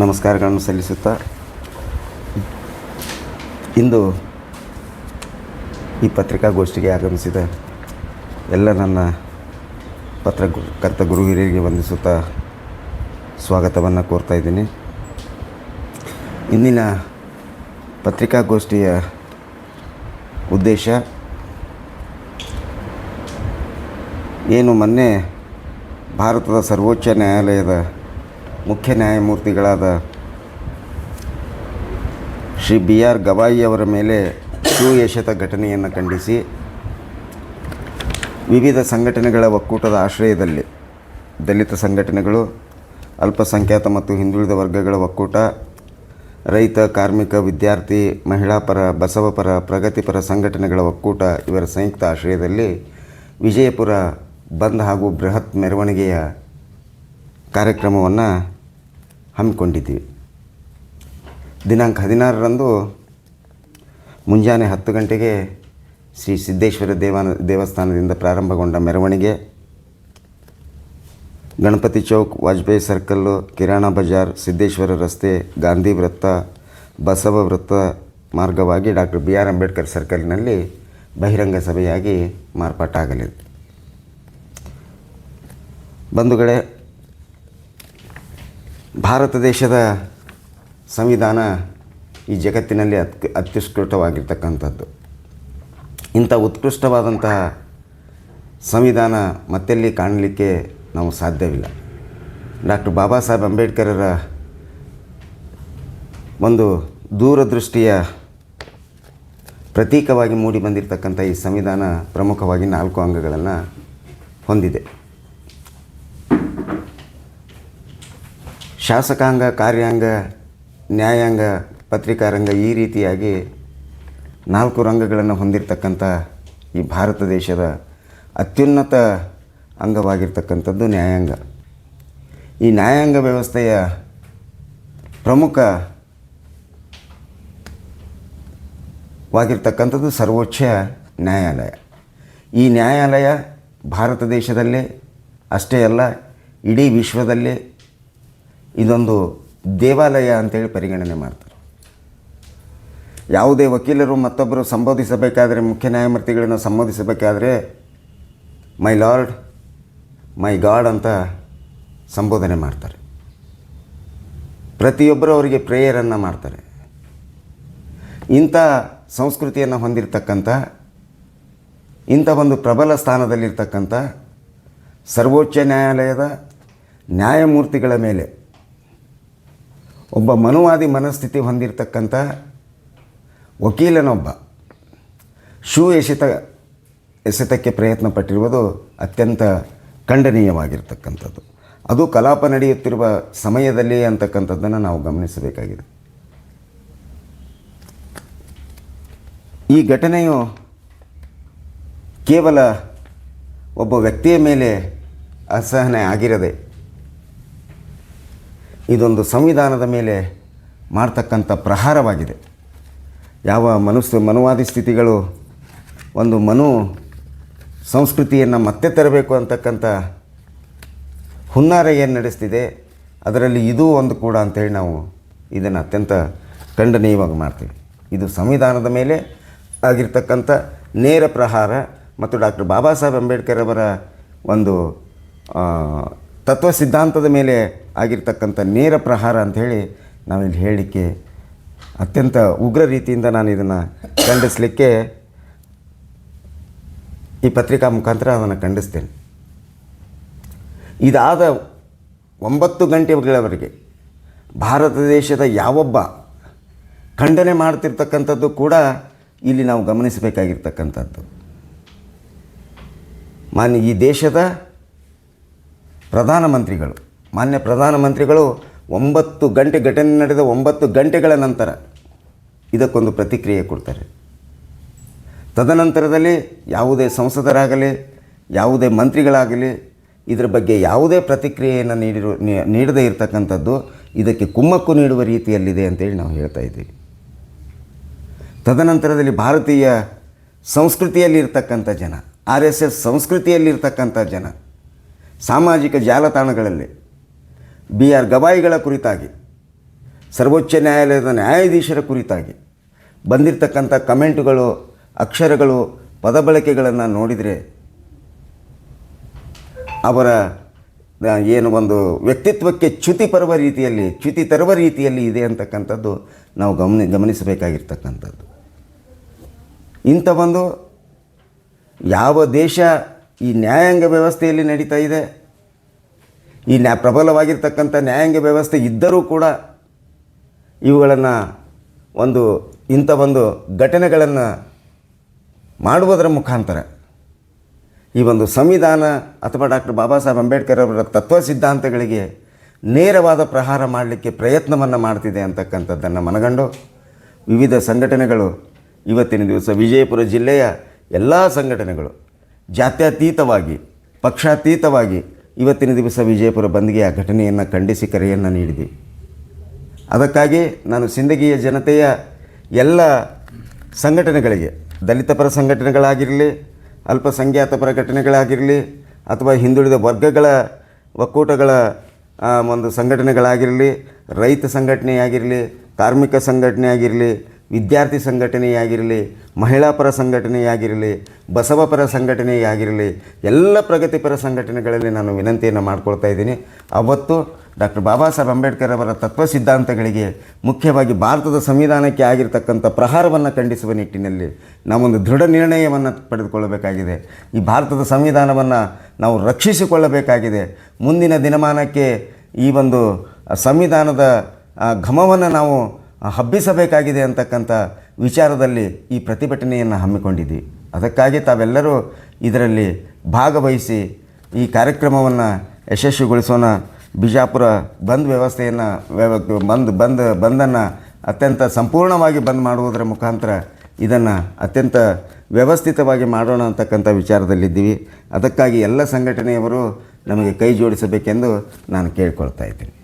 ನಮಸ್ಕಾರಗಳನ್ನು ಸಲ್ಲಿಸುತ್ತಾ ಇಂದು ಈ ಪತ್ರಿಕಾಗೋಷ್ಠಿಗೆ ಆಗಮಿಸಿದ ಎಲ್ಲ ನನ್ನ ಪತ್ರಕರ್ತ ಗುರು ಹಿರಿಯರಿಗೆ ವಂದಿಸುತ್ತಾ ಸ್ವಾಗತವನ್ನು ಕೋರ್ತಾ ಇದ್ದೀನಿ. ಇಂದಿನ ಪತ್ರಿಕಾಗೋಷ್ಠಿಯ ಉದ್ದೇಶ ಏನು, ಮೊನ್ನೆ ಭಾರತದ ಸರ್ವೋಚ್ಚ ನ್ಯಾಯಾಲಯದ ಮುಖ್ಯ ನ್ಯಾಯಮೂರ್ತಿಗಳಾದ ಶ್ರೀ BR ಗವಾಯಿ ಅವರ ಮೇಲೆ ಶೂ ಎಸೆತ ಘಟನೆಯನ್ನು ಖಂಡಿಸಿ ವಿವಿಧ ಸಂಘಟನೆಗಳ ಒಕ್ಕೂಟದ ಆಶ್ರಯದಲ್ಲಿ ದಲಿತ ಸಂಘಟನೆಗಳು, ಅಲ್ಪಸಂಖ್ಯಾತ ಮತ್ತು ಹಿಂದುಳಿದ ವರ್ಗಗಳ ಒಕ್ಕೂಟ, ರೈತ, ಕಾರ್ಮಿಕ, ವಿದ್ಯಾರ್ಥಿ, ಮಹಿಳಾ ಪರ, ಬಸವಪರ, ಪ್ರಗತಿಪರ ಸಂಘಟನೆಗಳ ಒಕ್ಕೂಟ ಇವರ ಸಂಯುಕ್ತ ಆಶ್ರಯದಲ್ಲಿ ವಿಜಯಪುರ ಬಂದ್ ಹಾಗೂ ಬೃಹತ್ ಮೆರವಣಿಗೆಯ ಕಾರ್ಯಕ್ರಮವನ್ನು ಹಮ್ಮಿಕೊಂಡಿದ್ದೀವಿ. ದಿನಾಂಕ 16ರಂದು ಮುಂಜಾನೆ 10 ಗಂಟೆಗೆ ಶ್ರೀ ಸಿದ್ದೇಶ್ವರ ದೇವಸ್ಥಾನದಿಂದ ಪ್ರಾರಂಭಗೊಂಡ ಮೆರವಣಿಗೆ ಗಣಪತಿ ಚೌಕ್, ವಾಜಪೇಯಿ ಸರ್ಕಲ್ಲು, ಕಿರಾಣ ಬಜಾರ್, ಸಿದ್ದೇಶ್ವರ ರಸ್ತೆ, ಗಾಂಧಿ ವೃತ್ತ, ಬಸವ ವೃತ್ತ ಮಾರ್ಗವಾಗಿ ಡಾಕ್ಟರ್ BR ಅಂಬೇಡ್ಕರ್ ಸರ್ಕಲ್ನಲ್ಲಿ ಬಹಿರಂಗ ಸಭೆಯಾಗಿ ಮಾರ್ಪಾಟಾಗಲಿದೆ. ಬಂಧುಗಳೇ, ಭಾರತ ದೇಶದ ಸಂವಿಧಾನ ಈ ಜಗತ್ತಿನಲ್ಲಿ ಅತ್ಯುತ್ಕೃಷ್ಟವಾಗಿರ್ತಕ್ಕಂಥದ್ದು. ಇಂಥ ಉತ್ಕೃಷ್ಟವಾದಂತಹ ಸಂವಿಧಾನ ಮತ್ತೆಲ್ಲಿ ಕಾಣಲಿಕ್ಕೆ ನಾವು ಸಾಧ್ಯವಿಲ್ಲ. ಡಾಕ್ಟರ್ ಬಾಬಾ ಸಾಹೇಬ್ ಅಂಬೇಡ್ಕರರ ಒಂದು ದೂರದೃಷ್ಟಿಯ ಪ್ರತೀಕವಾಗಿ ಮೂಡಿ ಬಂದಿರತಕ್ಕಂಥ ಈ ಸಂವಿಧಾನ ಪ್ರಮುಖವಾಗಿ 4 ಅಂಗಗಳನ್ನು ಹೊಂದಿದೆ. ಶಾಸಕಾಂಗ, ಕಾರ್ಯಾಂಗ, ನ್ಯಾಯಾಂಗ, ಪತ್ರಿಕಾರಂಗ, ಈ ರೀತಿಯಾಗಿ 4 ರಂಗಗಳನ್ನು ಹೊಂದಿರತಕ್ಕಂಥ ಈ ಭಾರತ ದೇಶದ ಅತ್ಯುನ್ನತ ಅಂಗವಾಗಿರ್ತಕ್ಕಂಥದ್ದು ನ್ಯಾಯಾಂಗ. ಈ ನ್ಯಾಯಾಂಗ ವ್ಯವಸ್ಥೆಯ ಪ್ರಮುಖವಾಗಿರ್ತಕ್ಕಂಥದ್ದು ಸರ್ವೋಚ್ಚ ನ್ಯಾಯಾಲಯ. ಈ ನ್ಯಾಯಾಲಯ ಭಾರತ ದೇಶದಲ್ಲೇ ಅಷ್ಟೇ ಅಲ್ಲ, ಇಡೀ ವಿಶ್ವದಲ್ಲೇ ಇದೊಂದು ದೇವಾಲಯ ಅಂತೇಳಿ ಪರಿಗಣನೆ ಮಾಡ್ತಾರೆ. ಯಾವುದೇ ವಕೀಲರು ಮತ್ತೊಬ್ಬರು ಸಂಬೋಧಿಸಬೇಕಾದರೆ, ಮುಖ್ಯ ನ್ಯಾಯಮೂರ್ತಿಗಳನ್ನು ಸಂಬೋಧಿಸಬೇಕಾದರೆ ಮೈ ಲಾರ್ಡ್, ಮೈ ಗಾಡ್ ಅಂತ ಸಂಬೋಧನೆ ಮಾಡ್ತಾರೆ. ಪ್ರತಿಯೊಬ್ಬರು ಅವರಿಗೆ ಪ್ರೇಯರನ್ನು ಮಾಡ್ತಾರೆ. ಇಂಥ ಸಂಸ್ಕೃತಿಯನ್ನು ಹೊಂದಿರತಕ್ಕಂಥ, ಇಂಥ ಒಂದು ಪ್ರಬಲ ಸ್ಥಾನದಲ್ಲಿರ್ತಕ್ಕಂಥ ಸರ್ವೋಚ್ಚ ನ್ಯಾಯಾಲಯದ ನ್ಯಾಯಮೂರ್ತಿಗಳ ಮೇಲೆ ಒಬ್ಬ ಮನುವಾದಿ ಮನಸ್ಥಿತಿ ಹೊಂದಿರತಕ್ಕಂಥ ವಕೀಲನೊಬ್ಬ ಶೂ ಎಸೆತಕ್ಕೆ ಪ್ರಯತ್ನ ಪಟ್ಟಿರುವುದು ಅತ್ಯಂತ ಖಂಡನೀಯವಾಗಿರ್ತಕ್ಕಂಥದ್ದು. ಅದು ಕಲಾಪ ನಡೆಯುತ್ತಿರುವ ಸಮಯದಲ್ಲಿ ಅಂತಕ್ಕಂಥದ್ದನ್ನು ನಾವು ಗಮನಿಸಬೇಕಾಗಿದೆ. ಈ ಘಟನೆಯು ಕೇವಲ ಒಬ್ಬ ವ್ಯಕ್ತಿಯ ಮೇಲೆ ಅಸಹನೆ ಆಗಿರದೆ, ಇದೊಂದು ಸಂವಿಧಾನದ ಮೇಲೆ ಮಾಡ್ತಕ್ಕಂಥ ಪ್ರಹಾರವಾಗಿದೆ. ಯಾವ ಮನುವಾದಿ ಸ್ಥಿತಿಗಳು ಒಂದು ಸಂಸ್ಕೃತಿಯನ್ನು ಮತ್ತೆ ತರಬೇಕು ಅಂತಕ್ಕಂಥ ಹುನ್ನಾರ ಏನು ನಡೆಸ್ತಿದೆ, ಅದರಲ್ಲಿ ಇದೂ ಒಂದು ಕೂಡ ಅಂಥೇಳಿ ನಾವು ಇದನ್ನು ಅತ್ಯಂತ ಖಂಡನೀಯವಾಗಿ ಮಾಡ್ತೀವಿ. ಇದು ಸಂವಿಧಾನದ ಮೇಲೆ ಆಗಿರ್ತಕ್ಕಂಥ ನೇರ ಪ್ರಹಾರ ಮತ್ತು ಡಾಕ್ಟರ್ ಬಾಬಾ ಸಾಹೇಬ್ ಅಂಬೇಡ್ಕರ್ ಅವರ ಒಂದು ತತ್ವ ಸಿದ್ಧಾಂತದ ಮೇಲೆ ಆಗಿರ್ತಕ್ಕಂಥ ನೇರ ಪ್ರಹಾರ ಅಂಥೇಳಿ ನಾವಿಲ್ಲಿ ಹೇಳಲಿಕ್ಕೆ ಅತ್ಯಂತ ಉಗ್ರ ರೀತಿಯಿಂದ ನಾನು ಇದನ್ನು ಖಂಡಿಸಲಿಕ್ಕೆ ಈ ಪತ್ರಿಕಾ ಮುಖಾಂತರ ಅದನ್ನು ಖಂಡಿಸ್ತೇನೆ. ಇದಾದ 9 ಗಂಟೆಗಳವರೆಗೆ ಭಾರತ ದೇಶದ ಯಾವೊಬ್ಬ ಖಂಡನೆ ಮಾಡ್ತಿರ್ತಕ್ಕಂಥದ್ದು ಕೂಡ ಇಲ್ಲಿ ನಾವು ಗಮನಿಸಬೇಕಾಗಿರ್ತಕ್ಕಂಥದ್ದು. ಈ ದೇಶದ ಮಾನ್ಯ ಪ್ರಧಾನಮಂತ್ರಿಗಳು 9 ಗಂಟೆ ಘಟನೆ ನಡೆದ 9 ಗಂಟೆಗಳ ನಂತರ ಇದಕ್ಕೊಂದು ಪ್ರತಿಕ್ರಿಯೆ ಕೊಡ್ತಾರೆ. ತದನಂತರದಲ್ಲಿ ಯಾವುದೇ ಸಂಸದರಾಗಲಿ, ಯಾವುದೇ ಮಂತ್ರಿಗಳಾಗಲಿ ಇದರ ಬಗ್ಗೆ ಯಾವುದೇ ಪ್ರತಿಕ್ರಿಯೆಯನ್ನು ನೀಡದೇ ಇರತಕ್ಕಂಥದ್ದು ಇದಕ್ಕೆ ಕುಮ್ಮಕ್ಕು ನೀಡುವ ರೀತಿಯಲ್ಲಿದೆ ಅಂತೇಳಿ ನಾವು ಹೇಳ್ತಾ ಇದ್ದೀವಿ. ತದನಂತರದಲ್ಲಿ ಭಾರತೀಯ ಸಂಸ್ಕೃತಿಯಲ್ಲಿರ್ತಕ್ಕಂಥ ಜನ, RSS ಸಂಸ್ಕೃತಿಯಲ್ಲಿರ್ತಕ್ಕಂಥ ಜನ ಸಾಮಾಜಿಕ ಜಾಲತಾಣಗಳಲ್ಲಿ BR ಗವಾಯಿಗಳ ಕುರಿತಾಗಿ ಸರ್ವೋಚ್ಚ ನ್ಯಾಯಾಲಯದ ನ್ಯಾಯಾಧೀಶರ ಕುರಿತಾಗಿ ಬಂದಿರತಕ್ಕಂಥ ಕಮೆಂಟುಗಳು, ಅಕ್ಷರಗಳು, ಪದಬಳಕೆಗಳನ್ನು ನೋಡಿದರೆ ಅವರ ಏನು ಒಂದು ವ್ಯಕ್ತಿತ್ವಕ್ಕೆ ಚ್ಯುತಿ ತರುವ ರೀತಿಯಲ್ಲಿ ಇದೆ ಅಂತಕ್ಕಂಥದ್ದು ನಾವು ಗಮನಿಸಬೇಕಾಗಿರ್ತಕ್ಕಂಥದ್ದು. ಇಂಥ ಒಂದು ಯಾವ ದೇಶ ಈ ನ್ಯಾಯಾಂಗ ವ್ಯವಸ್ಥೆಯಲ್ಲಿ ನಡೀತಾ ಇದೆ, ಈ ಪ್ರಬಲವಾಗಿರ್ತಕ್ಕಂಥ ನ್ಯಾಯಾಂಗ ವ್ಯವಸ್ಥೆ ಇದ್ದರೂ ಕೂಡ ಇವುಗಳನ್ನು ಇಂಥ ಒಂದು ಘಟನೆಗಳನ್ನು ಮಾಡುವುದರ ಮುಖಾಂತರ ಈ ಒಂದು ಸಂವಿಧಾನ ಅಥವಾ ಡಾಕ್ಟರ್ ಬಾಬಾ ಸಾಹೇಬ್ ಅಂಬೇಡ್ಕರ್ ಅವರ ತತ್ವ ಸಿದ್ಧಾಂತಗಳಿಗೆ ನೇರವಾದ ಪ್ರಹಾರ ಮಾಡಲಿಕ್ಕೆ ಪ್ರಯತ್ನವನ್ನು ಮಾಡ್ತಿದೆ ಅಂತಕ್ಕಂಥದ್ದನ್ನು ಮನಗಂಡು ವಿವಿಧ ಸಂಘಟನೆಗಳು ಇವತ್ತಿನ ದಿವಸ ವಿಜಯಪುರ ಜಿಲ್ಲೆಯ ಎಲ್ಲ ಸಂಘಟನೆಗಳು ಜಾತ್ಯತೀತವಾಗಿ, ಪಕ್ಷಾತೀತವಾಗಿ ಇವತ್ತಿನ ದಿವಸ ವಿಜಯಪುರ ಬಂದ್ಗೆ ಆ ಘಟನೆಯನ್ನು ಖಂಡಿಸಿ ಕರೆಯನ್ನು ನೀಡಿದ್ವಿ. ಅದಕ್ಕಾಗಿ ನಾನು ಸಿಂದಗಿಯ ಜನತೆಯ ಎಲ್ಲ ಸಂಘಟನೆಗಳಿಗೆ, ದಲಿತ ಪರ ಸಂಘಟನೆಗಳಾಗಿರಲಿ, ಅಲ್ಪಸಂಖ್ಯಾತ ಪರ ಘಟನೆಗಳಾಗಿರಲಿ, ಅಥವಾ ಹಿಂದುಳಿದ ವರ್ಗಗಳ ಒಕ್ಕೂಟಗಳ ಒಂದು ಸಂಘಟನೆಗಳಾಗಿರಲಿ, ರೈತ ಸಂಘಟನೆಯಾಗಿರಲಿ, ಕಾರ್ಮಿಕ ಸಂಘಟನೆಯಾಗಿರಲಿ, ವಿದ್ಯಾರ್ಥಿ ಸಂಘಟನೆಯಾಗಿರಲಿ, ಮಹಿಳಾ ಪರ ಸಂಘಟನೆಯಾಗಿರಲಿ, ಬಸವ ಪರ ಸಂಘಟನೆಯಾಗಿರಲಿ, ಎಲ್ಲ ಪ್ರಗತಿಪರ ಸಂಘಟನೆಗಳಲ್ಲಿ ನಾನು ವಿನಂತಿಯನ್ನು ಮಾಡ್ಕೊಳ್ತಾ ಇದ್ದೀನಿ. ಅವತ್ತು ಡಾಕ್ಟರ್ ಬಾಬಾ ಸಾಹೇಬ್ ಅಂಬೇಡ್ಕರ್ ಅವರ ತತ್ವ ಸಿದ್ಧಾಂತಗಳಿಗೆ, ಮುಖ್ಯವಾಗಿ ಭಾರತದ ಸಂವಿಧಾನಕ್ಕೆ ಆಗಿರ್ತಕ್ಕಂಥ ಪ್ರಹಾರವನ್ನು ಖಂಡಿಸುವ ನಿಟ್ಟಿನಲ್ಲಿ ನಾವೊಂದು ದೃಢ ನಿರ್ಣಯವನ್ನು ಪಡೆದುಕೊಳ್ಳಬೇಕಾಗಿದೆ. ಈ ಭಾರತದ ಸಂವಿಧಾನವನ್ನು ನಾವು ರಕ್ಷಿಸಿಕೊಳ್ಳಬೇಕಾಗಿದೆ. ಮುಂದಿನ ದಿನಮಾನಕ್ಕೆ ಈ ಒಂದು ಸಂವಿಧಾನದ ಘಮವನ್ನು ನಾವು ಹಬ್ಬಿಸಬೇಕಾಗಿದೆ ಅಂತಕ್ಕಂಥ ವಿಚಾರದಲ್ಲಿ ಈ ಪ್ರತಿಭಟನೆಯನ್ನು ಹಮ್ಮಿಕೊಂಡಿದ್ವಿ. ಅದಕ್ಕಾಗಿ ತಾವೆಲ್ಲರೂ ಇದರಲ್ಲಿ ಭಾಗವಹಿಸಿ ಈ ಕಾರ್ಯಕ್ರಮವನ್ನು ಯಶಸ್ವಿಗೊಳಿಸೋಣ. ಬಿಜಾಪುರ ಬಂದ್ ವ್ಯವಸ್ಥೆಯನ್ನು ಬಂದನ್ನು ಅತ್ಯಂತ ಸಂಪೂರ್ಣವಾಗಿ ಬಂದ್ ಮಾಡುವುದರ ಮುಖಾಂತರ ಇದನ್ನು ಅತ್ಯಂತ ವ್ಯವಸ್ಥಿತವಾಗಿ ಮಾಡೋಣ ಅಂತಕ್ಕಂಥ ವಿಚಾರದಲ್ಲಿದ್ದೀವಿ. ಅದಕ್ಕಾಗಿ ಎಲ್ಲ ಸಂಘಟನೆಯವರು ನಮಗೆ ಕೈ ಜೋಡಿಸಬೇಕೆಂದು ನಾನು ಕೇಳ್ಕೊಳ್ತಾ ಇದ್ದೀನಿ.